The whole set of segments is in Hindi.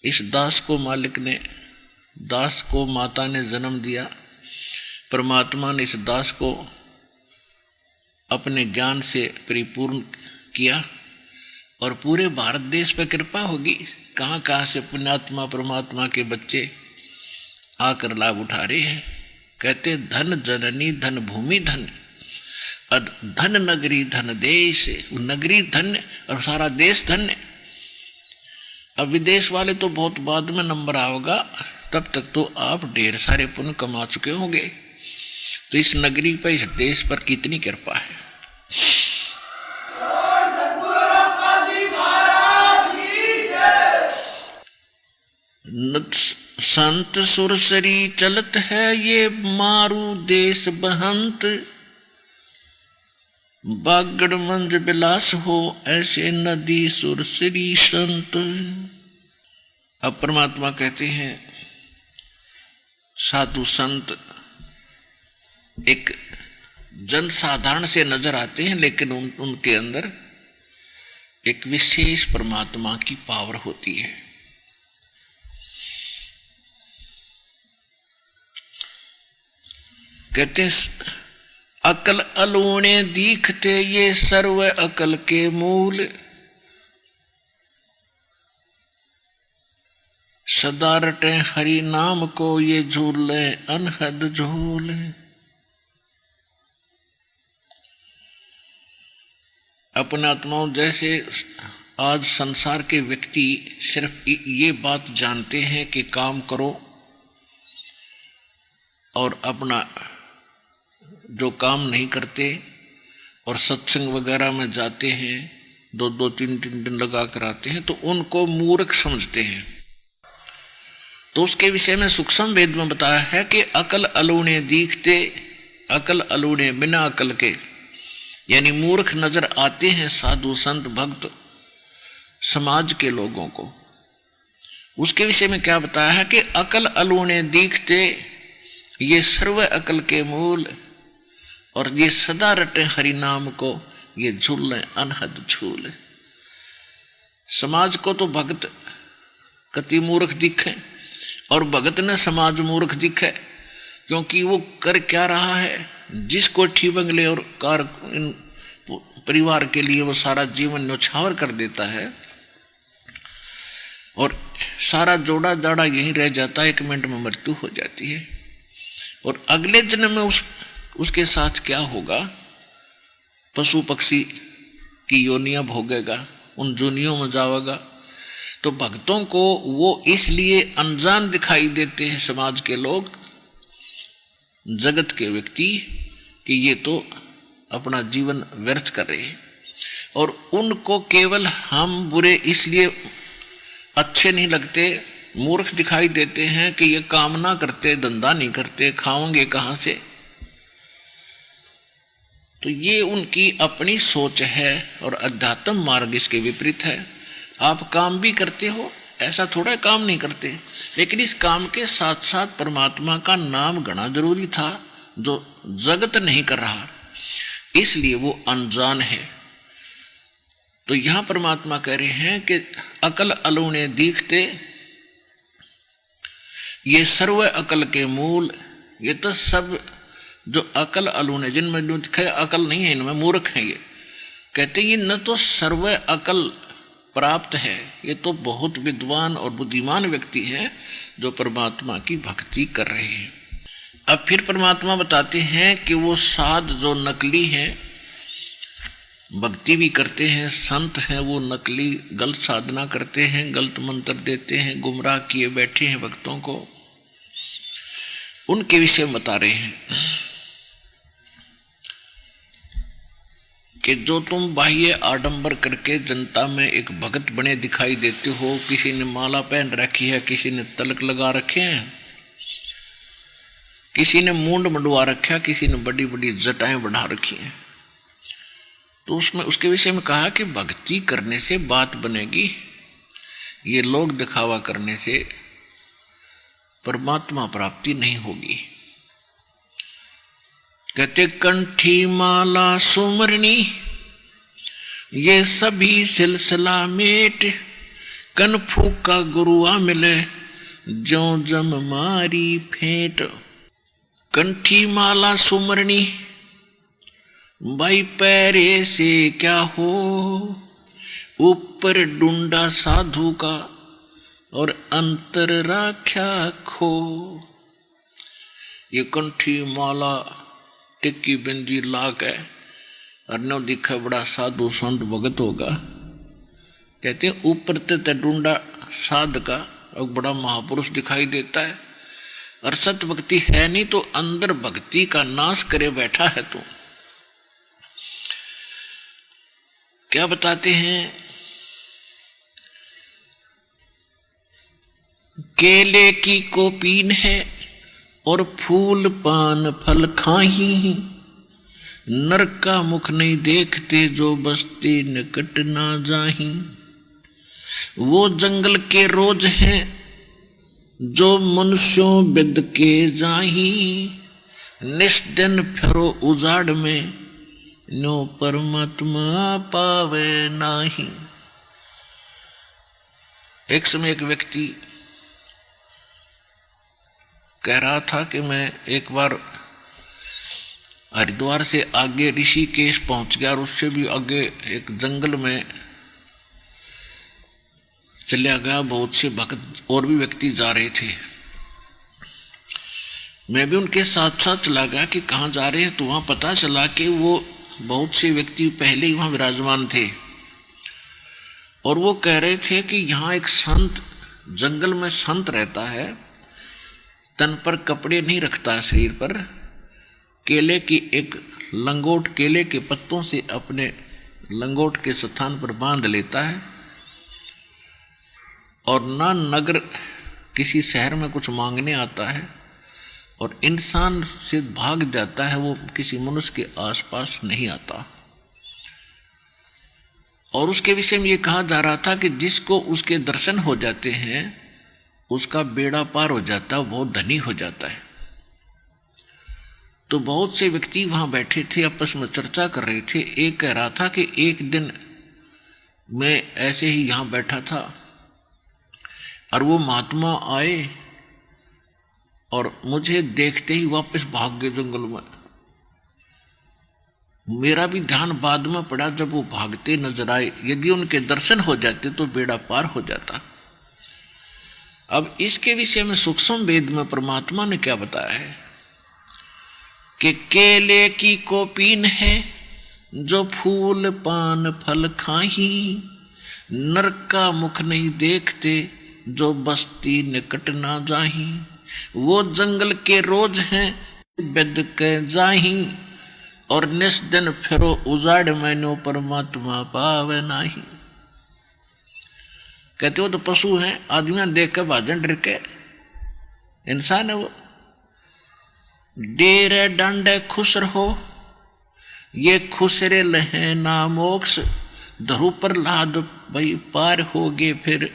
इस दास को मालिक ने, दास को माता ने जन्म दिया। परमात्मा ने इस दास को अपने ज्ञान से परिपूर्ण किया और पूरे भारत देश पर कृपा होगी। कहाँ कहाँ से पुण्यात्मा परमात्मा के बच्चे आकर लाभ उठा रहे हैं। कहते धन जननी धन भूमि धन, धन नगरी धन देश। नगरी धन्य और सारा देश धन्य। अब विदेश वाले तो बहुत बाद में नंबर आओगा, तब तक तो आप ढेर सारे पुण्य कमा चुके होंगे। तो इस नगरी पर, इस देश पर कितनी कृपा है। संत सुरसरी चलत है ये मारू देश बहंत, बागड़ मंज बिलास हो ऐसे नदी सुरसरी संत। अब परमात्मा कहते हैं साधु संत एक जनसाधारण से नजर आते हैं, लेकिन उनके अंदर एक विशेष परमात्मा की पावर होती है। कहते अकल अलूणे दीखते ये सर्व अकल के मूल, सदा रटे हरि नाम को ये झूले अनहद झूल। अपने आत्माओं जैसे आज संसार के व्यक्ति सिर्फ ये बात जानते हैं कि काम करो और अपना जो काम नहीं करते और सत्संग वगैरह में जाते हैं, दो दो तीन तीन दिन लगा कर आते हैं, तो उनको मूर्ख समझते हैं। तो उसके विषय में सूक्ष्म वेद में बताया है कि अकल अलूणे दीखते, अकल अलूणे बिना अकल के, यानी मूर्ख नजर आते हैं साधु संत भक्त समाज के लोगों को। उसके विषय में क्या बताया है कि अकल अलूणे दीखते ये सर्व अकल के मूल, और ये सदा रटे हरि नाम को ये झूले अनहद झूल। समाज को तो भक्त कति मूर्ख दिखे और भगत ने समाज मूर्ख दिखे, क्योंकि वो कर क्या रहा है। जिस कोठी बंगले और कार परिवार के लिए वो सारा जीवन न्यौछावर कर देता है और सारा जोड़ा जाड़ा यहीं रह जाता है, 1 मिनट में मृत्यु हो जाती है। और अगले जन्म में उसके साथ क्या होगा, पशु पक्षी की योनियां भोगेगा, उन जोनियों में जाएगा। तो भक्तों को वो इसलिए अनजान दिखाई देते हैं समाज के लोग, जगत के व्यक्ति, कि ये तो अपना जीवन व्यर्थ कर रहे हैं। और उनको केवल हम बुरे इसलिए अच्छे नहीं लगते, मूर्ख दिखाई देते हैं कि ये काम ना करते, धंधा नहीं करते, खाओगे कहाँ से। तो ये उनकी अपनी सोच है और अध्यात्म मार्ग इसके विपरीत है। आप काम भी करते हो, ऐसा थोड़ा काम नहीं करते, लेकिन इस काम के साथ साथ परमात्मा का नाम गणा जरूरी था, जो जगत नहीं कर रहा, इसलिए वो अनजान है। तो यहां परमात्मा कह रहे हैं कि अकल अलूणे दीखते ये सर्व अकल के मूल। ये तो सब जो अकल अलूणे, जिनमें जो अकल नहीं है, इनमें मूर्ख है। ये कहते ये न तो सर्व अकल प्राप्त है, ये तो बहुत विद्वान और बुद्धिमान व्यक्ति हैं जो परमात्मा की भक्ति कर रहे हैं। अब फिर परमात्मा बताते हैं कि वो साध जो नकली हैं, भक्ति भी करते हैं, संत हैं, वो नकली गलत साधना करते हैं, गलत मंत्र देते हैं, गुमराह किए बैठे हैं भक्तों को, उनके विषय में बता रहे हैं कि जो तुम बाह्य आडंबर करके जनता में एक भगत बने दिखाई देते हो, किसी ने माला पहन रखी है, किसी ने तलक लगा रखे हैं, किसी ने मूंड मंडवा रखा, किसी ने बड़ी बड़ी जटाएं बढ़ा रखी हैं, तो उसमें उसके विषय में कहा कि भक्ति करने से बात बनेगी, ये लोग दिखावा करने से परमात्मा प्राप्ति नहीं होगी। कहते कंठी माला सुमरनी ये सभी सिलसिला मेट, कन फूका गुरुआ मिले जो जम मारी फेंट। कंठी माला सुमरनी भाई पैरे से क्या हो, ऊपर डूंडा साधु का और अंतर राख्या खो। ये कंठी माला टिक्की बिंदी लाक है और न दिखा बड़ा साधु संत भगत होगा। कहते हैं ऊपर ते डूंडा साध का और बड़ा महापुरुष दिखाई देता है, और सत भक्ति है नहीं तो अंदर भक्ति का नाश करे बैठा है। तो क्या बताते हैं, केले की कोपीन है और फूल पान फल खाही, नरक का मुख नहीं देखते जो बस्ती निकट ना जाही। वो जंगल के रोज हैं जो मनुष्यों बिद के जाही, निष्दिन फिरो उजाड़ में नो परमात्मा पावे नाही। एक समय एक व्यक्ति कह रहा था कि मैं एक बार हरिद्वार से आगे ऋषिकेश पहुंच गया और उससे भी आगे एक जंगल में चला गया। बहुत से भक्त और भी व्यक्ति जा रहे थे, मैं भी उनके साथ साथ चला गया कि कहाँ जा रहे हैं। तो वहाँ पता चला कि वो बहुत से व्यक्ति पहले ही वहाँ विराजमान थे और वो कह रहे थे कि यहाँ एक संत, जंगल में संत रहता है, तन पर कपड़े नहीं रखता, शरीर पर केले की एक लंगोट केले के पत्तों से अपने लंगोट के स्थान पर बांध लेता है और ना नगर किसी शहर में कुछ मांगने आता है और इंसान से भाग जाता है, वो किसी मनुष्य के आसपास नहीं आता। और उसके विषय में ये कहा जा रहा था कि जिसको उसके दर्शन हो जाते हैं उसका बेड़ा पार हो जाता है, बहुत धनी हो जाता है। तो बहुत से व्यक्ति वहां बैठे थे, आपस में चर्चा कर रहे थे। एक कह रहा था कि एक दिन मैं ऐसे ही यहां बैठा था और वो महात्मा आए और मुझे देखते ही वापस भाग गए जंगल में। मेरा भी ध्यान बाद में पड़ा जब वो भागते नजर आए, यदि उनके दर्शन हो जाते तो बेड़ा पार हो जाता। अब इसके विषय में सूक्ष्म वेद में परमात्मा ने क्या बताया है कि केले की कोपीन है जो फूल पान फल खाही, नरक का मुख नहीं देखते जो बस्ती निकट ना जाही। वो जंगल के रोज हैं बिद के जाही, और निस्दिन फिरो उजाड़ मैनो परमात्मा पावे नाही। कहते हो तो पशु हैं, आदमियां देख कर भाजन डर के, इंसान है वो। डेरे डांडे खुश रहो ये खुसरे लहे ना मोक्ष, धरु पर लाद भाई पार होगे फिर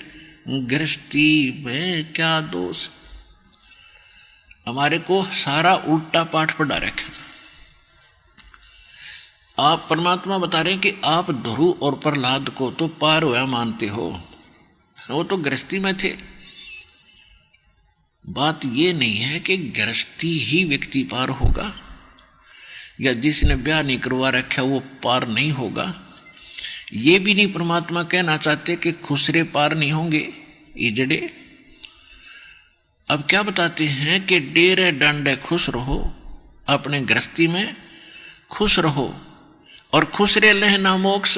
गृहस्थी में क्या दोष। हमारे को सारा उल्टा पाठ पढ़ा रखा था। आप परमात्मा बता रहे हैं कि आप ध्रुव और प्रहलाद को तो पार हुआ मानते हो, वो तो गृहस्थी में थे। बात ये नहीं है कि गृहस्थी ही व्यक्ति पार होगा या जिसने ब्याह नहीं करवा रखा वो पार नहीं होगा। ये भी नहीं परमात्मा कहना चाहते कि खुसरे पार नहीं होंगे इजड़े। अब क्या बताते हैं कि डेरे डांडे खुश रहो, अपने गृहस्थी में खुश रहो, और खुसरे लहना मोक्ष,